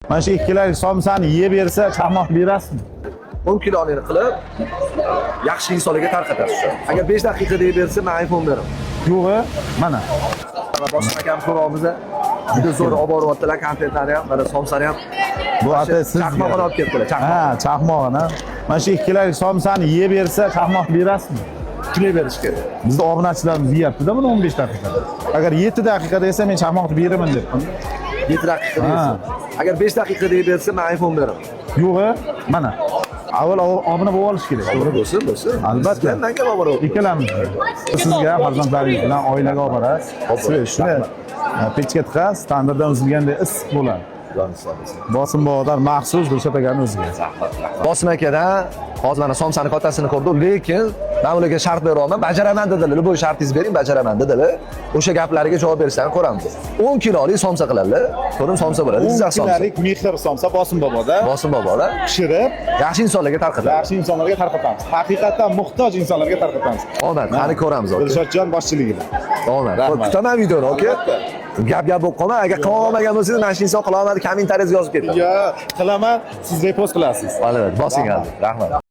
Mana shu 2 kilolik somsani yeb bersa, chaqmoq berasizmi? 10 kiloni qilib yaxshi insonlarga tarqatasiz. Agar 5 daqiqada yeb bersa, men iPhone beraman. Yo'g'i, mana. Boshqa akam so'rovimiz juda zo'r olib boryaptilar, konfetlarni ham, mana somsani ham. Bu ata siz chaqmog'ini olib kelibdilar. Ha, chaqmog'ini. Mana shu 2 kilolik somsani yeb bersa, chaqmoq berasizmi? Shunday berish kerak. Bizda obunachilarimiz yeyapti-da buni 15 daqiqada. Agar 7 daqiqada yesa men chaqmoqni beraman debman. 7 daqiqada yesa. Agar 5 daqiqada yeb bersa, men iPhone beraman. Yo'g'i, mana. Avval obuna bo'lib olish kerak. To'g'ri bo'lsin. Albatta. Menga olib Ikkalamiz. Sizga farzandlaringiz bilan oilaga olib borasiz. Siz shuni pechka tiqasiz, tandirdan uzilganda issiq bo'ladi. Bosim bog'dan maxsus Dilshod akaning o'ziga. Bosim akadan hozir mana somsani qottasini ko'rdim, lekin men ularga shart bera olmadim. Bajaraman dedilar. Bu shartingizni bering, bajaraman dedilar. O'sha gaplariga javob bersangiz ko'ramiz. 10 kilolik somsa qiladilar. Ko'rim somsa bo'ladi. Jizzax somsa. 10 kilolik mehr somsa Bosim boboda. Bosim boboda Pishirib, yaxshi insonlarga tarqatadi. yaxshi insonlarga tarqatamiz. Haqiqatan muhtoj insonlarga tarqatamiz. Omad, qani ko'ramiz. Dilshodjon boshchiligida. Omad. Kutaman videoni, okey? Gap bo'lib qolma. Agar qila olmagan bo'lsangiz, mana shu inson qila olmadi, kommentariyga yozib keting. Yo, qilaman, siz repost qilasiz. Albatta, bosing hadi. Rahmat.